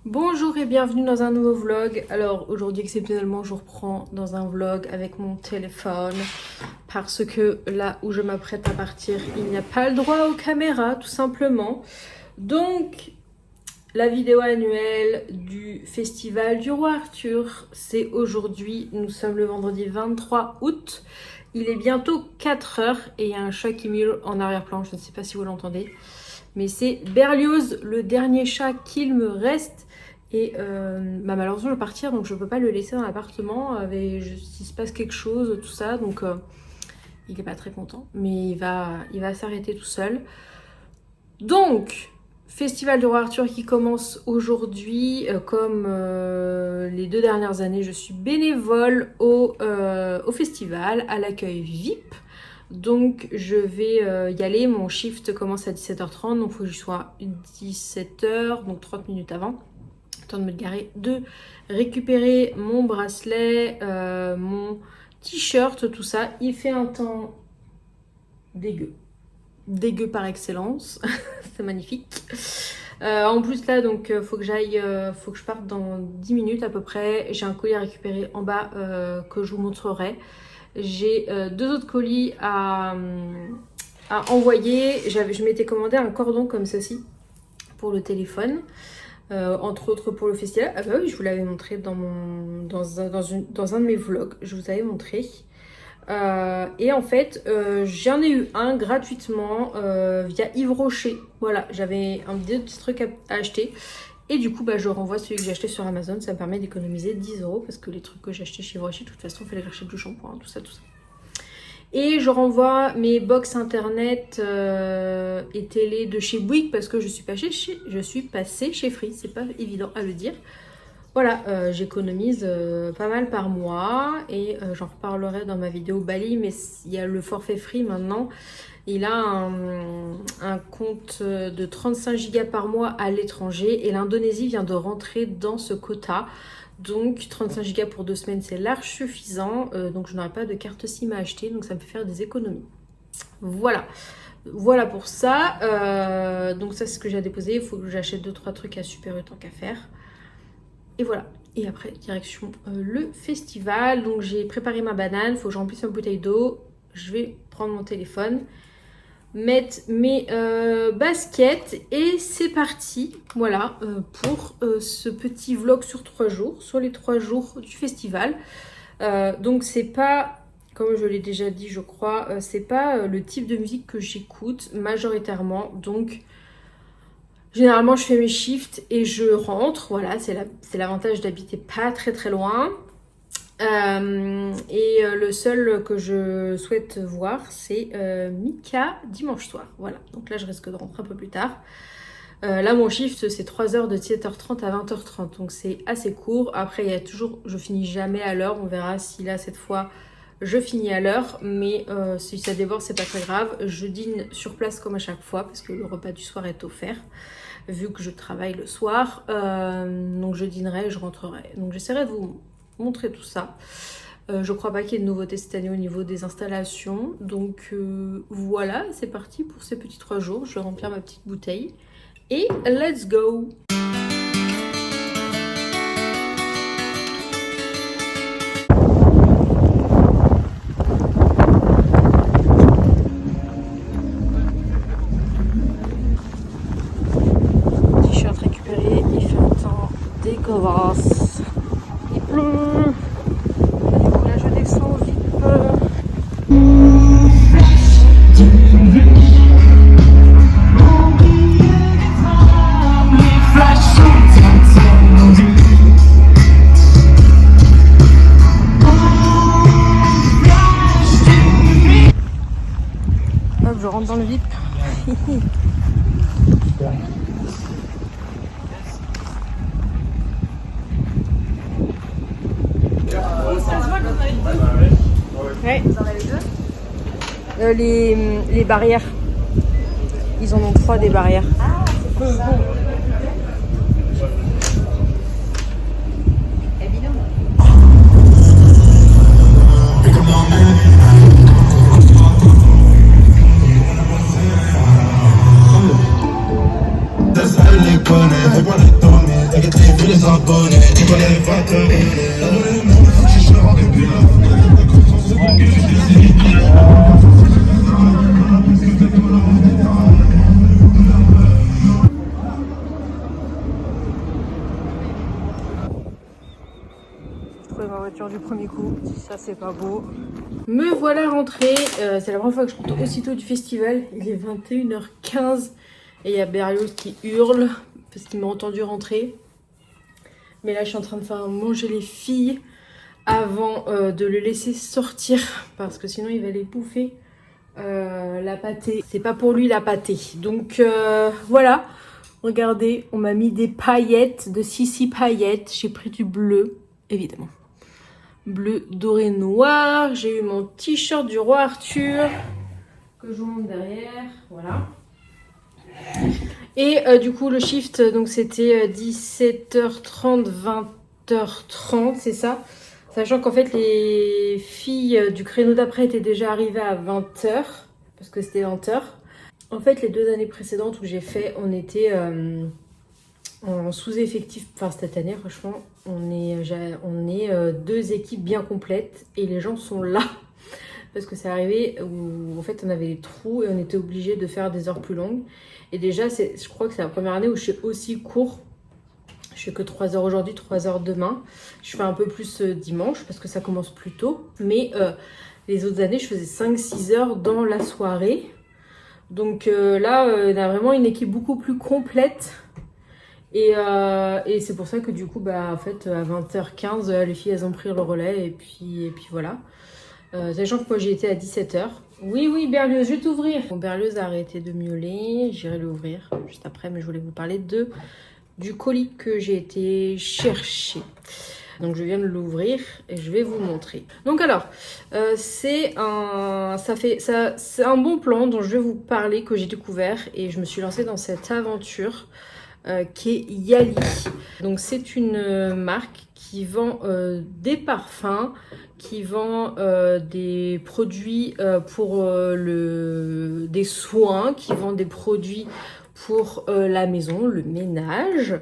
Bonjour et bienvenue dans un nouveau vlog. Alors aujourd'hui exceptionnellement je reprends dans un vlog avec mon téléphone parce que là où je m'apprête à partir il n'y a pas le droit aux caméras tout simplement. Donc la vidéo annuelle du festival du Roi Arthur, c'est aujourd'hui, nous sommes le vendredi 23 août. Il est bientôt 4 heures et il y a un chat qui miaule en arrière-plan, je ne sais pas si vous l'entendez. Mais c'est Berlioz, le dernier chat qu'il me reste. Et malheureusement je vais partir donc je ne peux pas le laisser dans l'appartement. S'il se passe quelque chose, tout ça. Donc il n'est pas très content. Mais il va s'arrêter tout seul. Donc, Festival du Roi Arthur qui commence aujourd'hui. Comme les 2 dernières années, je suis bénévole au festival, à l'accueil VIP. Donc je vais y aller, mon shift commence à 17h30, donc il faut que je sois 17h, donc 30 minutes avant. Temps de me garer, de récupérer mon bracelet, mon t-shirt, tout ça. Il fait un temps dégueu. Dégueu par excellence, c'est magnifique. En plus là, donc faut que je parte dans 10 minutes à peu près. J'ai un colis à récupérer en bas que je vous montrerai. J'ai 2 autres colis à envoyer. Je m'étais commandé un cordon comme ceci pour le téléphone, entre autres pour le festival. Ah bah oui, je vous l'avais montré dans un de mes vlogs, je vous avais montré. Et en fait, j'en ai eu un gratuitement via Yves Rocher. Voilà, j'avais un petit truc à acheter. Et du coup, je renvoie celui que j'ai acheté sur Amazon. Ça me permet d'économiser 10€ parce que les trucs que j'ai achetés chez Rocher, de toute façon, il fallait acheter du shampoing, tout ça. Et je renvoie mes box internet et télé de chez Bouygues parce que je suis passée chez Free. C'est pas évident à le dire. Voilà, j'économise pas mal par mois et j'en reparlerai dans ma vidéo Bali. Mais il y a le forfait Free maintenant. Il a un compte de 35 Go par mois à l'étranger et l'Indonésie vient de rentrer dans ce quota. Donc 35 Go pour 2 semaines c'est large suffisant. Donc je n'aurai pas de carte SIM à acheter, donc ça me fait faire des économies. Voilà pour ça. Donc ça c'est ce que j'ai à déposer. Il faut que j'achète 2-3 trucs à Super U tant qu'à faire. Et voilà. Et après direction le festival. Donc j'ai préparé ma banane, il faut que je remplisse ma bouteille d'eau. Je vais prendre mon téléphone, mettre mes baskets et c'est parti. Voilà pour ce petit vlog sur 3 jours, sur les 3 jours du festival. Donc c'est pas, comme je l'ai déjà dit je crois, c'est pas le type de musique que j'écoute majoritairement. Donc généralement je fais mes shifts et je rentre. Voilà, c'est l'avantage d'habiter pas très loin. Le seul que je souhaite voir c'est Mika dimanche soir. Voilà, donc là je risque de rentrer un peu plus tard. Là mon shift c'est 3 heures de 17h30 à 20h30, donc c'est assez court. Après il y a toujours, je finis jamais à l'heure, on verra si là cette fois je finis à l'heure, mais si ça déborde c'est pas très grave. Je dîne sur place comme à chaque fois parce que le repas du soir est offert vu que je travaille le soir. Donc je dînerai et je rentrerai, donc j'essaierai de vous montrer tout ça. Je crois pas qu'il y ait de nouveautés cette année au niveau des installations. Donc voilà, c'est parti pour ces petits 3 jours. Je vais remplir ma petite bouteille et let's go! T-shirt récupéré, il fait un temps dégueulasse. Il pleut. Donc là je descends vite. Hop, je rentre dans le VIP. Ouais. Vous en avez 2 les barrières. Ils en ont 3 des barrières. Ah, c'est pour ça. Évidemment. tous les abonnés. Tu connais les 20h. Trouver ma voiture du premier coup, ça c'est pas beau. Me voilà rentrée, c'est la première fois que je rentre aussitôt du festival. Il est 21h15 et il y a Berlioz qui hurle parce qu'il m'a entendu rentrer. Mais là je suis en train de faire manger les filles avant de le laisser sortir parce que sinon il va les bouffer la pâtée. C'est pas pour lui la pâtée. Donc voilà, regardez, on m'a mis des paillettes, de Sissi paillettes. J'ai pris du bleu, évidemment. Bleu, doré, noir. J'ai eu mon t-shirt du roi Arthur que je vous montre derrière. Voilà. Et du coup, le shift, donc c'était 17h30, 20h30, c'est ça. Sachant qu'en fait, les filles du créneau d'après étaient déjà arrivées à 20h, parce que c'était 20h. En fait, les 2 années précédentes où j'ai fait, on était en sous-effectif. Enfin, cette année, franchement, on est 2 équipes bien complètes et les gens sont là. Parce que c'est arrivé où en fait on avait des trous et on était obligé de faire des heures plus longues. Et déjà, je crois que c'est la première année où je fais aussi court. Je fais que 3 heures aujourd'hui, 3 heures demain. Je fais un peu plus dimanche parce que ça commence plus tôt. Mais les autres années, je faisais 5-6 heures dans la soirée. Donc là, on a vraiment une équipe beaucoup plus complète. Et c'est pour ça que du coup, bah, en fait, à 20h15, les filles, elles ont pris le relais. Et puis voilà. Sachant que moi, j'ai été à 17h. Oui, oui, Berlioz, je vais t'ouvrir. Bon, Berlioz a arrêté de miauler. J'irai l'ouvrir juste après. Mais je voulais vous parler du colis que j'ai été chercher. Donc, je viens de l'ouvrir et je vais vous montrer. Donc, alors, c'est un bon plan dont je vais vous parler que j'ai découvert. Et je me suis lancée dans cette aventure. Qui est Yali. Donc c'est une marque qui vend des parfums, qui vend des produits pour des soins, qui vend des produits pour la maison, le ménage.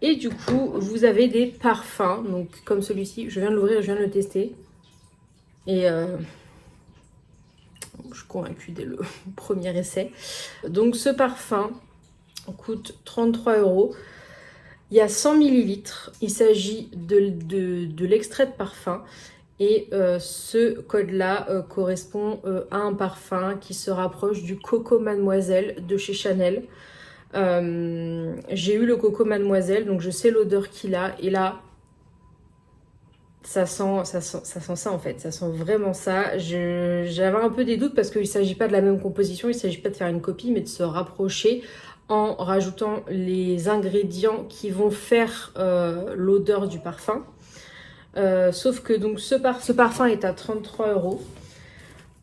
Et du coup, vous avez des parfums, donc comme celui-ci, je viens de l'ouvrir, je viens de le tester. Et je suis convaincue dès le premier essai. Donc ce parfum coûte 33 €. Il y a 100 ml. Il s'agit de l'extrait de parfum. Et ce code-là correspond à un parfum qui se rapproche du Coco Mademoiselle de chez Chanel. J'ai eu le Coco Mademoiselle, donc je sais l'odeur qu'il a. Et là, ça sent ça en fait, ça sent vraiment ça. J'avais un peu des doutes parce qu'il ne s'agit pas de la même composition, il ne s'agit pas de faire une copie, mais de se rapprocher en rajoutant les ingrédients qui vont faire l'odeur du parfum. Sauf que donc ce parfum est à 33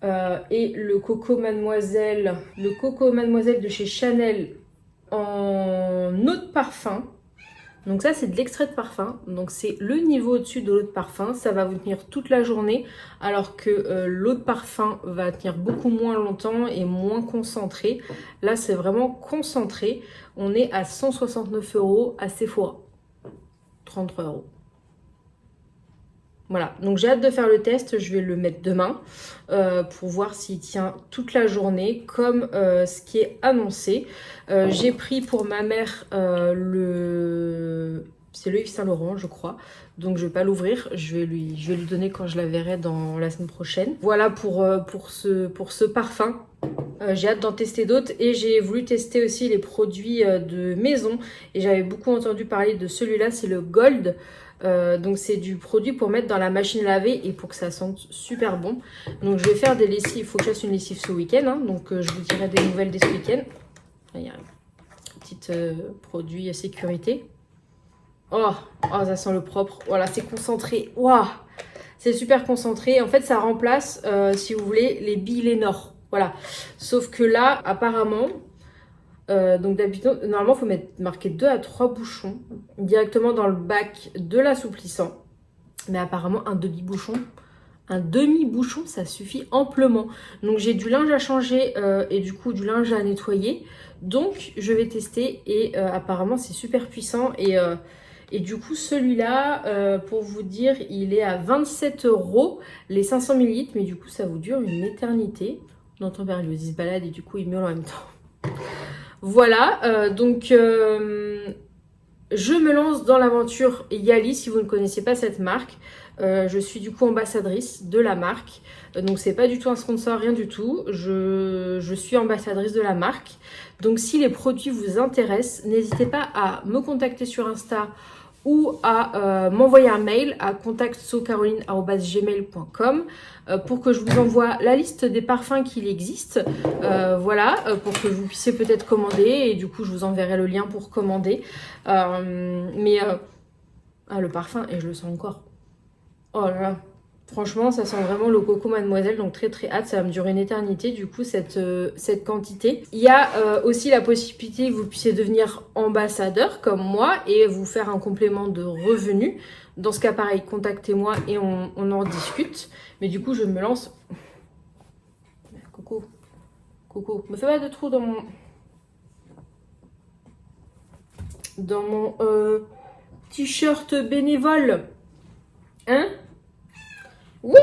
€. Et le Coco Mademoiselle de chez Chanel en eau de parfum. Donc ça, c'est de l'extrait de parfum. Donc c'est le niveau au-dessus de l'eau de parfum. Ça va vous tenir toute la journée. Alors que l'eau de parfum va tenir beaucoup moins longtemps et moins concentré. Là, c'est vraiment concentré. On est à 169 € à Sephora. 33 €. Voilà, donc j'ai hâte de faire le test, je vais le mettre demain pour voir s'il tient toute la journée comme ce qui est annoncé. J'ai pris pour ma mère c'est le Yves Saint Laurent je crois, donc je vais pas l'ouvrir, je vais lui donner quand je la verrai dans la semaine prochaine. Voilà pour ce parfum. J'ai hâte d'en tester d'autres et j'ai voulu tester aussi les produits de maison et j'avais beaucoup entendu parler de celui-là, c'est le Gold. Donc c'est du produit pour mettre dans la machine à laver et pour que ça sente super bon. Donc je vais faire des lessives, il faut que je fasse une lessive ce week-end, hein, donc je vous dirai des nouvelles dès ce week-end. Il y a un petit produit sécurité. Oh, ça sent le propre, voilà, c'est concentré, waouh, c'est super concentré. En fait ça remplace, si vous voulez, les billes Lénore, voilà. Sauf que là, apparemment... donc d'habitude, normalement, il faut marquer 2 à 3 bouchons directement dans le bac de l'assouplissant. Mais apparemment, un demi-bouchon, ça suffit amplement. Donc j'ai du linge à changer et du coup du linge à nettoyer. Donc je vais tester et apparemment c'est super puissant Et du coup, celui-là, pour vous dire, il est à 27 € les 500 ml. Mais du coup, ça vous dure une éternité. On entend Berlioz, il se balade et du coup, il miaule en même temps. Voilà, donc je me lance dans l'aventure Yali. Si vous ne connaissez pas cette marque, je suis du coup ambassadrice de la marque. Donc c'est pas du tout un sponsor, rien du tout. Je suis ambassadrice de la marque. Donc si les produits vous intéressent, n'hésitez pas à me contacter sur Insta ou à m'envoyer un mail à contactsocaroline@gmail.com pour que je vous envoie la liste des parfums qu'il existe. Voilà, pour que vous puissiez peut-être commander et du coup je vous enverrai le lien pour commander. Ah, le parfum, et je le sens encore. Oh là là. Franchement, ça sent vraiment le coco mademoiselle, donc très très hâte, ça va me durer une éternité du coup cette quantité. Il y a aussi la possibilité que vous puissiez devenir ambassadeur comme moi et vous faire un complément de revenus. Dans ce cas pareil, contactez-moi et on en discute. Mais du coup, je me lance... Coco, me fais pas de trou dans mon t-shirt bénévole. Hein? Oui!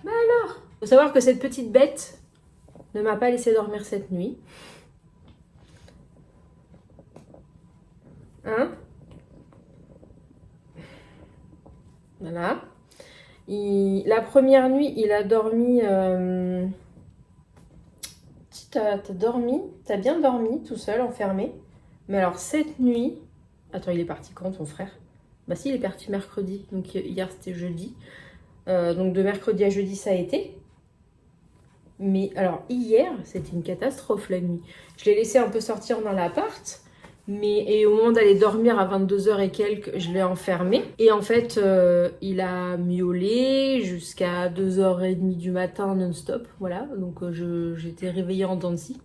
Bah alors! Faut savoir que cette petite bête ne m'a pas laissé dormir cette nuit. Hein? Voilà. La première nuit, il a dormi... T'as dormi? T'as bien dormi tout seul, enfermé? Mais alors cette nuit... Attends, il est parti quand ton frère? Bah si, il est parti mercredi. Donc hier c'était jeudi. Donc de mercredi à jeudi ça a été. Mais alors hier c'était une catastrophe la nuit. Je l'ai laissé un peu sortir dans l'appart. Et au moment d'aller dormir à 22h et quelques, je l'ai enfermé. Et en fait il a miaulé jusqu'à 2h30 du matin non-stop. Voilà, donc j'étais réveillée en dents de scie.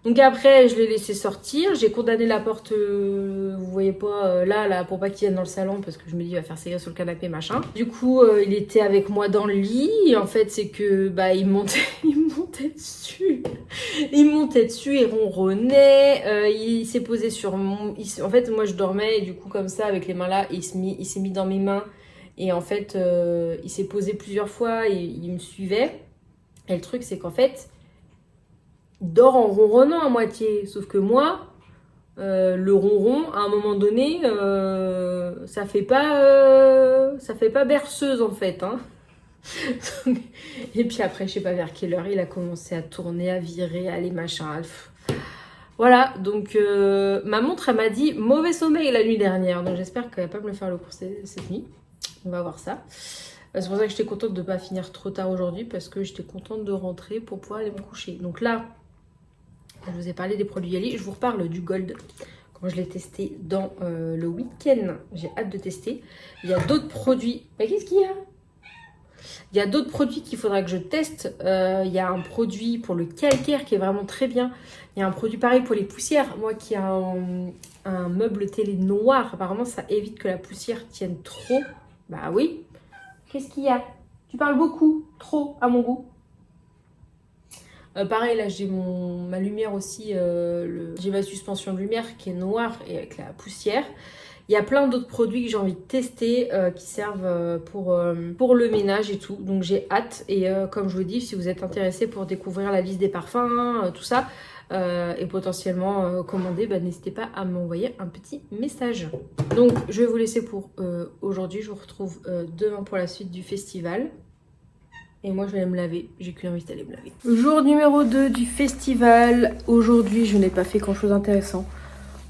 Donc après, je l'ai laissé sortir. J'ai condamné la porte, vous voyez pas, là, pour pas qu'il vienne dans le salon, parce que je me dis, il va faire ses gars sur le canapé, machin. Du coup, il était avec moi dans le lit. Et en fait, c'est que, il montait dessus. Il montait dessus, il ronronnait. Il s'est posé sur mon... En fait, moi, je dormais, et du coup, comme ça, avec les mains là, il s'est mis dans mes mains. Et en fait, il s'est posé plusieurs fois, et il me suivait. Et le truc, c'est qu'en fait... il dort en ronronnant à moitié, sauf que moi, le ronron, à un moment donné, ça fait pas berceuse en fait. Hein. Et puis après, je sais pas vers quelle heure, il a commencé à tourner, à virer, à aller machin. Voilà, donc ma montre, elle m'a dit mauvais sommeil la nuit dernière, donc j'espère qu'elle va pas me le faire le coup cette nuit. On va voir ça. C'est pour ça que j'étais contente de ne pas finir trop tard aujourd'hui, parce que j'étais contente de rentrer pour pouvoir aller me coucher. Donc là, je vous ai parlé des produits Yali. Je vous reparle du Gold. Quand je l'ai testé dans le week-end, j'ai hâte de tester. Il y a d'autres produits. Mais qu'est-ce qu'il y a? Il y a d'autres produits qu'il faudra que je teste. Il y a un produit pour le calcaire qui est vraiment très bien. Il y a un produit pareil pour les poussières. Moi qui ai un meuble télé noir, apparemment ça évite que la poussière tienne trop. Bah oui. Qu'est-ce qu'il y a? Tu parles beaucoup, trop à mon goût. Pareil, là j'ai ma lumière aussi, j'ai ma suspension de lumière qui est noire et avec la poussière. Il y a plein d'autres produits que j'ai envie de tester qui servent pour le ménage et tout. Donc j'ai hâte. Et comme je vous dis, si vous êtes intéressé pour découvrir la liste des parfums, tout ça, et potentiellement commander, n'hésitez pas à m'envoyer un petit message. Donc je vais vous laisser pour aujourd'hui. Je vous retrouve demain pour la suite du festival. Et moi je vais aller me laver, j'ai qu'une envie d'aller me laver. Jour numéro 2 du festival. Aujourd'hui je n'ai pas fait grand chose d'intéressant.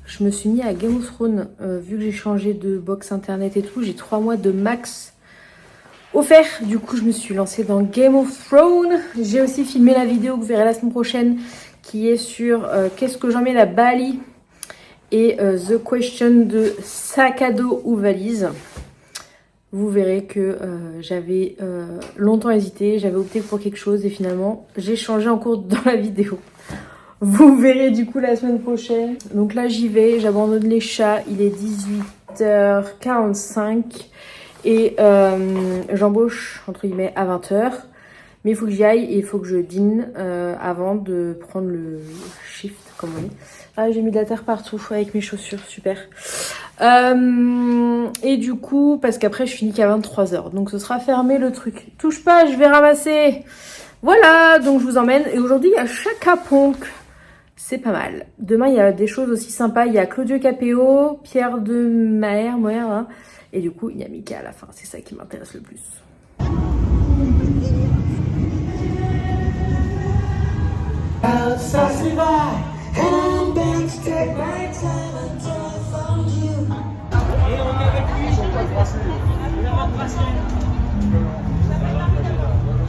Je me suis mis à Game of Thrones, vu que j'ai changé de box internet et tout. J'ai 3 mois de max offert. Du coup je me suis lancée dans Game of Thrones. J'ai aussi filmé la vidéo que vous verrez la semaine prochaine, qui est sur qu'est-ce que j'emmène à Bali et The Question de sac à dos ou valise. Vous verrez que j'avais longtemps hésité, j'avais opté pour quelque chose et finalement j'ai changé en cours dans la vidéo. Vous verrez du coup la semaine prochaine. Donc là j'y vais, j'abandonne les chats, il est 18h45 et j'embauche entre guillemets à 20h. Mais il faut que j'y aille et il faut que je dîne avant de prendre le shift, comme on dit. Ah, j'ai mis de la terre partout avec mes chaussures, super. Et du coup, parce qu'après je finis qu'à 23 h, donc ce sera fermé le truc. Touche pas, je vais ramasser. Voilà, donc je vous emmène. Et aujourd'hui, il y a Chaka Ponk. C'est pas mal. Demain, il y a des choses aussi sympas. Il y a Claudio Capéo, Pierre de Maher, hein. Et du coup, il y a Mika à la fin. C'est ça qui m'intéresse le plus.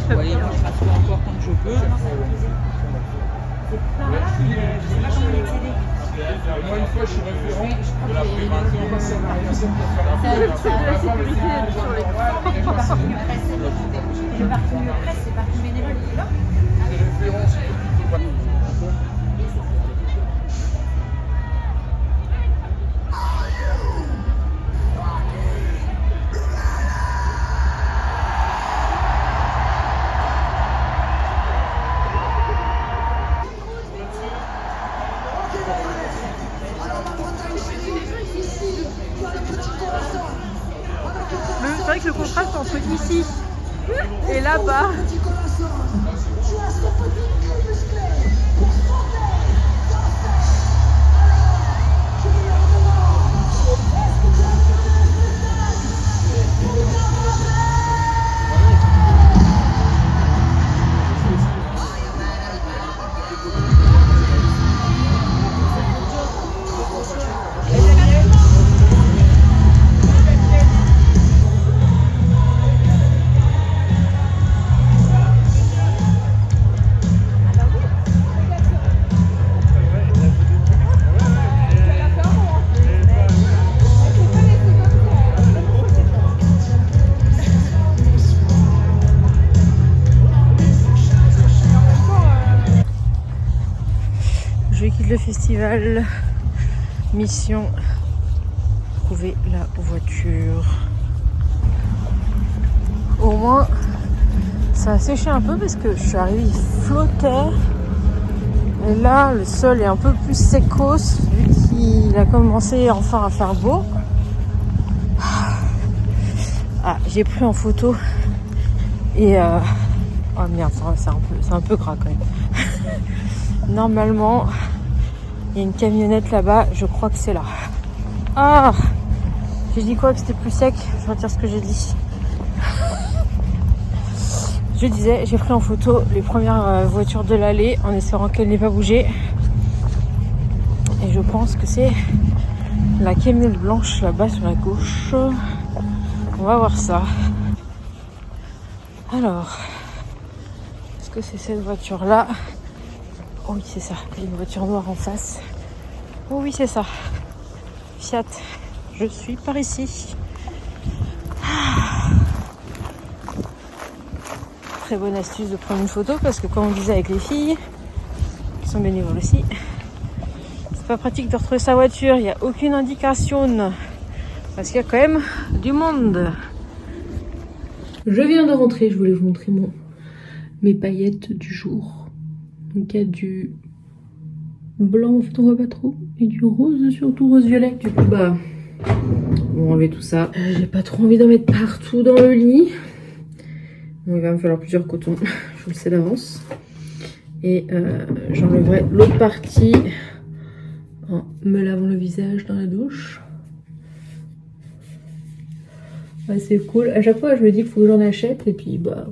Vous voyez, je m'assois encore quand je peux. Moi, une fois, je suis référent de la prévention pour faire C'est le truc de la sécurité sur les parking presse. Le parking presse, c'est parking bénévole. C'est vrai que le contraste entre ici et là-bas. Je quitte le festival. Mission trouver la voiture. Au moins, ça a séché un peu parce que je suis arrivée, il flottait. Et là, le sol est un peu plus secos vu qu'il a commencé enfin à faire beau. Ah, j'ai pris en photo et oh merde, c'est un peu gras quand même. Normalement, il y a une camionnette là-bas, je crois que c'est là. Ah, j'ai dit quoi, que c'était plus sec? Je retire ce que j'ai dit. Je disais, j'ai pris en photo les premières voitures de l'allée en espérant qu'elles n'aient pas bougé. Et je pense que c'est la camionnette blanche là-bas sur la gauche. On va voir ça. Alors, est-ce que c'est cette voiture-là? Oh oui, c'est ça. Il y a une voiture noire en face. Oh oui, c'est ça. Fiat. Je suis par ici. Très bonne astuce de prendre une photo parce que comme on disait avec les filles, qui sont bénévoles aussi, c'est pas pratique de retrouver sa voiture. Il n'y a aucune indication parce qu'il y a quand même du monde. Je viens de rentrer. Je voulais vous montrer mes paillettes du jour. Donc il y a du blanc, en fait on voit pas trop, et du rose, surtout rose-violet. Du coup bah, on va enlever tout ça. J'ai pas trop envie d'en mettre partout dans le lit. Donc, il va me falloir plusieurs cotons, je vous le sais d'avance. Et j'enlèverai l'autre partie en me lavant le visage dans la douche. Ouais, c'est cool. À chaque fois je me dis qu'il faut que j'en achète et puis bah...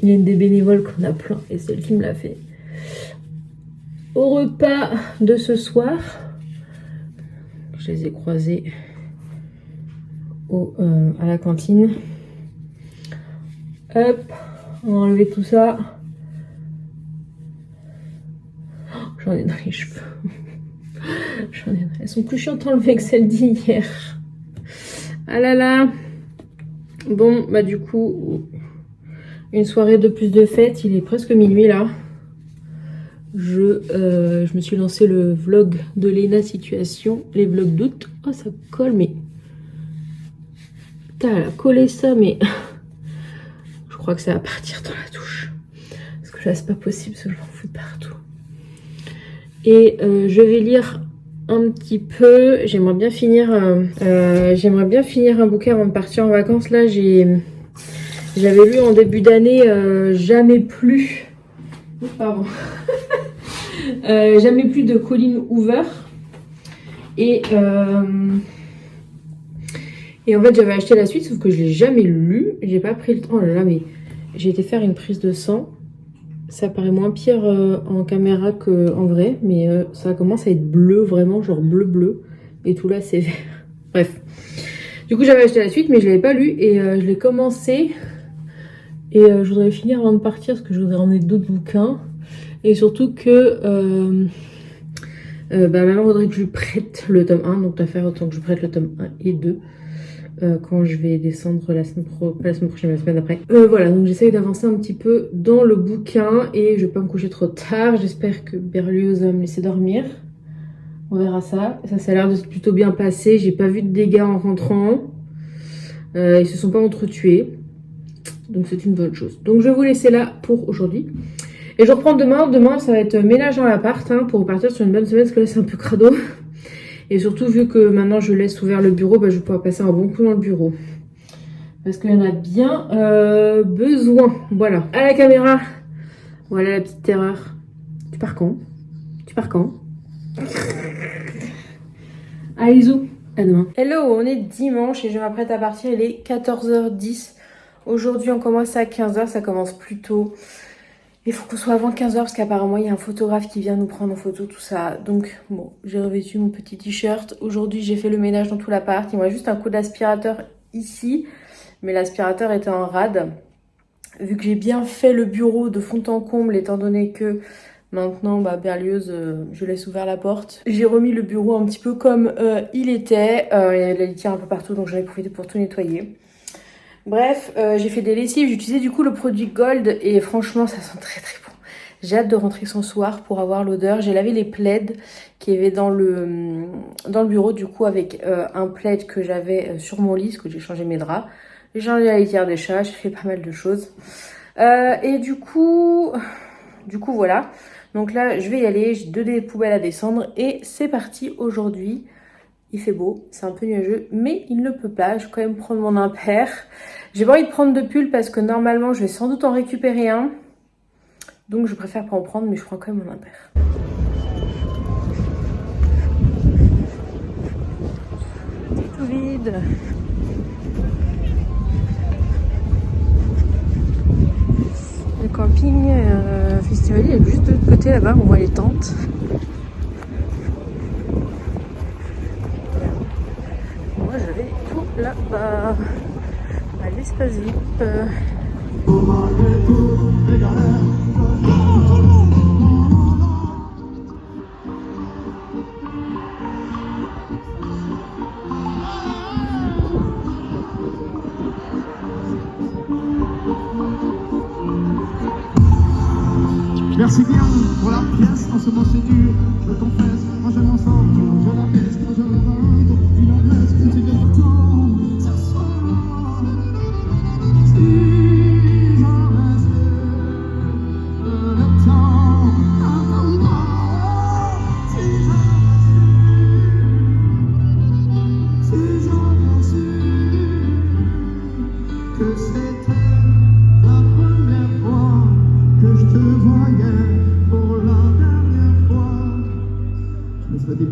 Il y a une des bénévoles qu'on a plein et c'est elle qui me l'a fait. Au repas de ce soir, je les ai croisés à la cantine. Hop, on va enlever tout ça. Oh, j'en ai dans les cheveux. Elles sont plus chiantes à enlever que celles d'hier. Ah là là. Bon, bah du coup... Une soirée de plus de fête, il est presque minuit là. Je me suis lancé le vlog de Léna Situation, les vlogs d'août. Oh ça colle mais... Putain elle a collé ça mais... Je crois que ça va partir dans la douche. Parce que là, c'est pas possible, parce que j'en fous partout. Et je vais lire un petit peu. J'aimerais bien finir un bouquin avant de partir en vacances. Là, j'avais lu en début d'année Jamais plus. Pardon. Jamais plus de Colleen Hoover. Et en fait, j'avais acheté la suite, sauf que je l'ai jamais lu. J'ai pas pris le temps. Oh là là, mais j'ai été faire une prise de sang. Ça paraît moins pire en caméra qu'en vrai, mais ça commence à être bleu, vraiment, genre bleu. Et tout là, c'est vert. Bref. Du coup, j'avais acheté la suite, mais je l'avais pas lu. Et je l'ai commencé. Et je voudrais finir avant de partir, parce que je voudrais emmener d'autres bouquins. Et surtout que ma maman voudrait que je lui prête le tome 1. Donc, t'as fait autant que je prête le tome 1 et 2. Quand je vais descendre la semaine prochaine, la semaine d'après. Voilà, donc j'essaye d'avancer un petit peu dans le bouquin et je vais pas me coucher trop tard. J'espère que Berlioz va me laisser dormir. On verra ça. Ça a l'air de se plutôt bien passer. J'ai pas vu de dégâts en rentrant. Ils se sont pas entretués. Donc c'est une bonne chose. Donc je vais vous laisser là pour aujourd'hui. Et je reprends demain. Demain, ça va être ménage dans l'appart pour repartir sur une bonne semaine parce que là c'est un peu crado. Et surtout, vu que maintenant je laisse ouvert le bureau, je vais pouvoir passer un bon coup dans le bureau. Parce qu'il y en a bien besoin. Voilà. À la caméra. Voilà la petite terreur. Tu pars quand? Allez, zou. À demain. Hello, on est dimanche et je m'apprête à partir. Il est 14h10. Aujourd'hui, on commence à 15h. Ça commence plus tôt. Il faut qu'on soit avant 15h parce qu'apparemment il y a un photographe qui vient nous prendre en photo, tout ça. Donc bon, j'ai revêtu mon petit t-shirt. Aujourd'hui j'ai fait le ménage dans tout l'appart. Il me reste juste un coup d'aspirateur ici. Mais l'aspirateur était en rade. Vu que j'ai bien fait le bureau de fond en comble, étant donné que maintenant Berlioz, je laisse ouvert la porte. J'ai remis le bureau un petit peu comme il était. Il y avait de la litière un peu partout donc j'en ai profité pour tout nettoyer. Bref, j'ai fait des lessives, j'ai utilisé du coup le produit Gold et franchement ça sent très très bon. J'ai hâte de rentrer ce soir pour avoir l'odeur. J'ai lavé les plaids qui avaient dans le bureau du coup avec un plaid que j'avais sur mon lit parce que j'ai changé mes draps. J'ai changé la litière des chats, j'ai fait pas mal de choses. Et du coup voilà. Donc là je vais y aller, j'ai 2 poubelles à descendre et c'est parti aujourd'hui. Il fait beau, c'est un peu nuageux, mais il ne pleut pas. Je vais quand même prendre mon impair. J'ai pas envie de prendre de pull parce que normalement, je vais sans doute en récupérer un. Donc, je préfère pas en prendre, mais je prends quand même mon impair. C'est tout vide. Le camping festivalier est juste de l'autre côté là-bas. On voit les tentes. Moi je vais tout là-bas, à l'espace VIP. Merci bien pour la pièce, en ce moment c'est dur, je le confesse, moi je m'en sors, je la baisse, moi je le rends, il en reste, c'est de temps, ça sera, si j'en reste, le temps, si j'en reste, que c'était la première fois que je te voyais pour la dernière fois. Je me serais dit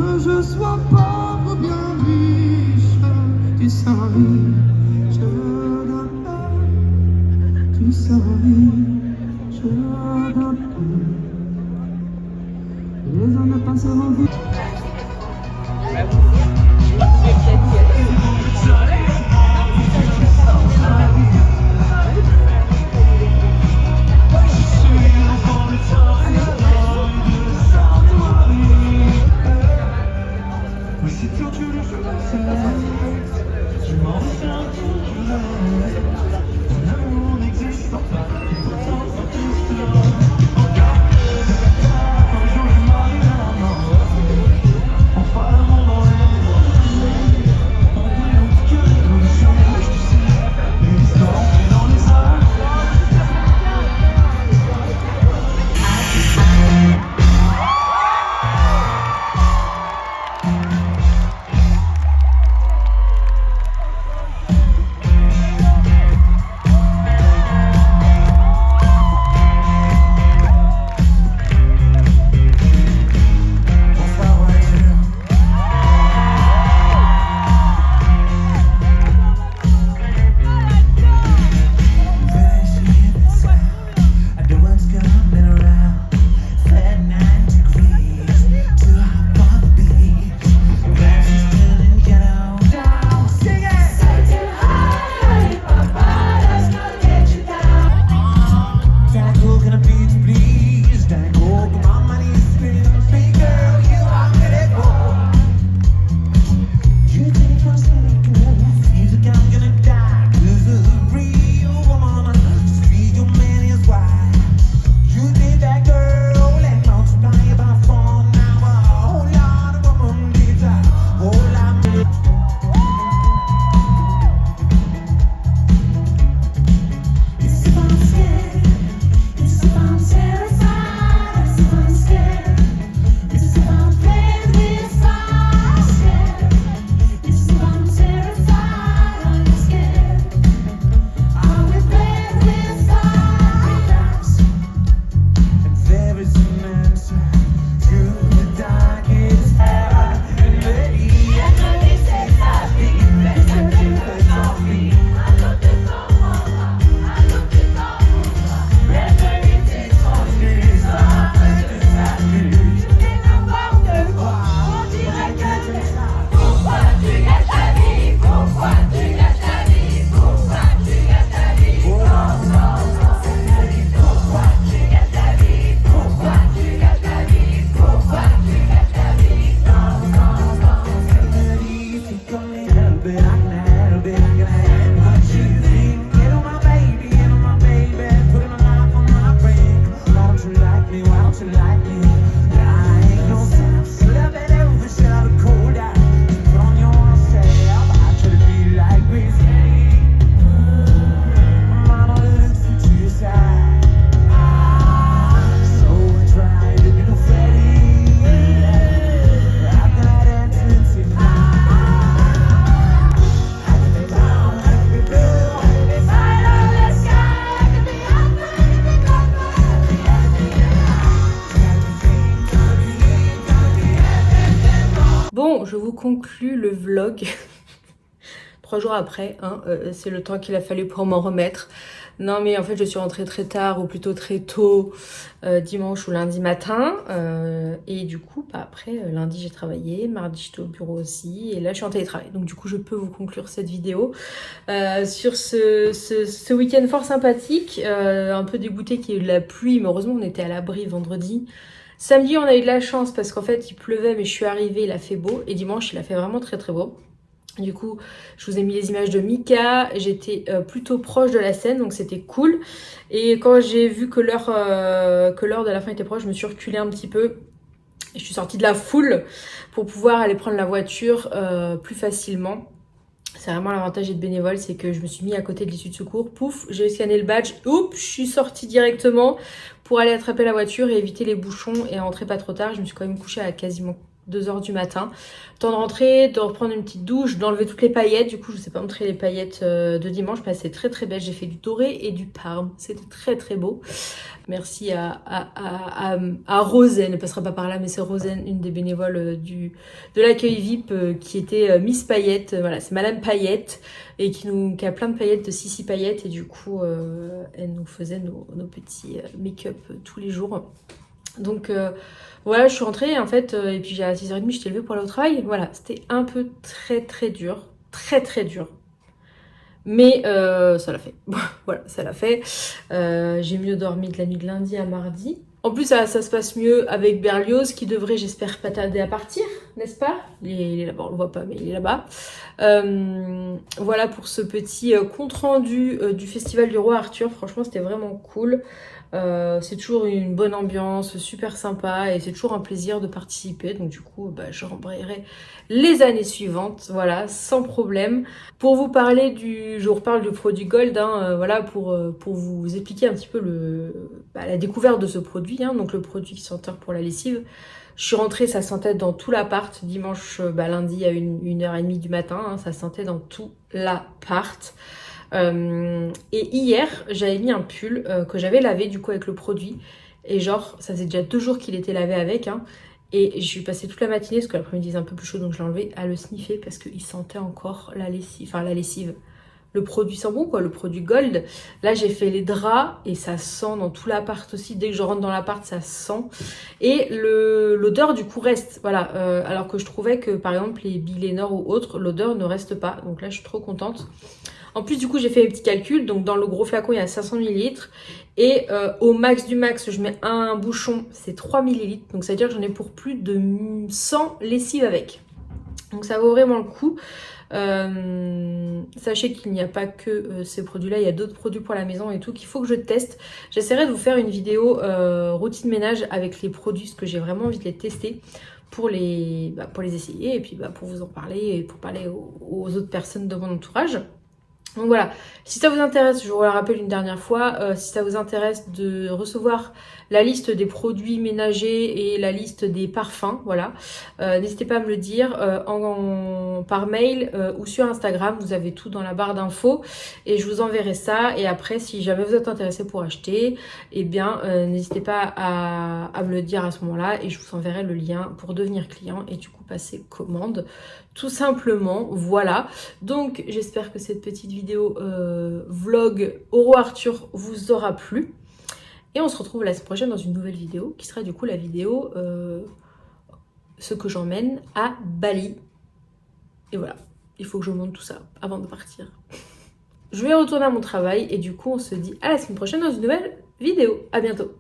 Que je sois pauvre ou bien riche, tu seras riche, tu seras riche, les années passeront vite. Bon, je vous conclus le vlog 3 jours après, hein, c'est le temps qu'il a fallu pour m'en remettre. Non mais en fait je suis rentrée très tard ou plutôt très tôt dimanche ou lundi matin et du coup après lundi j'ai travaillé, mardi j'étais au bureau aussi et là je suis en télétravail, donc du coup je peux vous conclure cette vidéo sur ce week-end fort sympathique, un peu dégoûté qu'il y ait eu de la pluie mais heureusement on était à l'abri vendredi. Samedi on a eu de la chance parce qu'en fait il pleuvait mais je suis arrivée, il a fait beau et dimanche il a fait vraiment très très beau. Du coup, je vous ai mis les images de Mika, j'étais plutôt proche de la scène, donc c'était cool. Et quand j'ai vu que l'heure de la fin était proche, je me suis reculée un petit peu. Et je suis sortie de la foule pour pouvoir aller prendre la voiture plus facilement. C'est vraiment l'avantage d'être bénévole, c'est que je me suis mis à côté de l'issue de secours. Pouf, j'ai scanné le badge, oups, je suis sortie directement pour aller attraper la voiture et éviter les bouchons et rentrer pas trop tard. Je me suis quand même couchée à quasiment 2h du matin. Temps de rentrer, de reprendre une petite douche, d'enlever toutes les paillettes. Du coup, je ne vous ai pas montré les paillettes de dimanche, mais c'est très très belle. J'ai fait du doré et du parme. C'était très très beau. Merci à Rosen, elle ne passera pas par là, mais c'est Rosen, une des bénévoles de l'accueil VIP qui était Miss Paillette. Voilà, c'est Madame Paillette et qui a plein de paillettes, de Sissi Paillette. Et du coup, elle nous faisait nos petits make-up tous les jours. Donc voilà, je suis rentrée en fait, et puis à 6h30, j'étais levée pour aller au travail. Voilà, c'était un peu très très dur, très très dur. Mais ça l'a fait. Voilà, ça l'a fait. J'ai mieux dormi de la nuit de lundi à mardi. En plus, ça se passe mieux avec Berlioz, qui devrait, j'espère, pas tarder à partir, n'est-ce pas? Il est là-bas, on le voit pas, mais il est là-bas. Voilà pour ce petit compte-rendu du Festival du Roi Arthur. Franchement, c'était vraiment cool. C'est toujours une bonne ambiance, super sympa, et c'est toujours un plaisir de participer. Donc du coup, je rembrayerai les années suivantes, voilà, sans problème. Pour vous parler je vous reparle du produit Gold, voilà, pour vous expliquer un petit peu la découverte de ce produit, donc le produit senteur pour la lessive. Je suis rentrée, ça sentait dans tout l'appart. Dimanche, lundi à 1h30 du matin, ça sentait dans tout l'appart. Et hier, j'avais mis un pull que j'avais lavé du coup avec le produit. Et genre, ça faisait déjà 2 jours qu'il était lavé avec. Et je suis passée toute la matinée, parce que l'après-midi c'est un peu plus chaud, donc je l'ai enlevé, à le sniffer parce qu'il sentait encore la lessive. Le produit sent bon quoi, le produit Gold. Là j'ai fait les draps et ça sent dans tout l'appart aussi. Dès que je rentre dans l'appart ça sent. Et l'odeur du coup reste. Voilà. Alors que je trouvais que par exemple les Bilénor ou autres, l'odeur ne reste pas. Donc là je suis trop contente. En plus du coup j'ai fait mes petits calculs. Donc dans le gros flacon il y a 500 ml. Et au max du max je mets un bouchon, c'est 3 ml. Donc ça veut dire que j'en ai pour plus de 100 lessives avec. Donc ça vaut vraiment le coup. Sachez qu'il n'y a pas que ces produits là, il y a d'autres produits pour la maison et tout qu'il faut que je teste. J'essaierai de vous faire une vidéo routine ménage avec les produits parce que j'ai vraiment envie de les tester pour les essayer et puis pour vous en parler et pour parler aux autres personnes de mon entourage. Donc voilà, si ça vous intéresse, je vous le rappelle une dernière fois, si ça vous intéresse de recevoir la liste des produits ménagers et la liste des parfums, voilà, n'hésitez pas à me le dire par mail ou sur Instagram, vous avez tout dans la barre d'infos et je vous enverrai ça. Et après, si jamais vous êtes intéressé pour acheter, eh bien n'hésitez pas à me le dire à ce moment-là et je vous enverrai le lien pour devenir client et du coup passer commande. Tout simplement, voilà. Donc j'espère que cette petite vidéo vlog au Roi Arthur vous aura plu. Et on se retrouve la semaine prochaine dans une nouvelle vidéo qui sera du coup la vidéo ce que j'emmène à Bali. Et voilà, il faut que je monte tout ça avant de partir. Je vais retourner à mon travail et du coup on se dit à la semaine prochaine dans une nouvelle vidéo. À bientôt.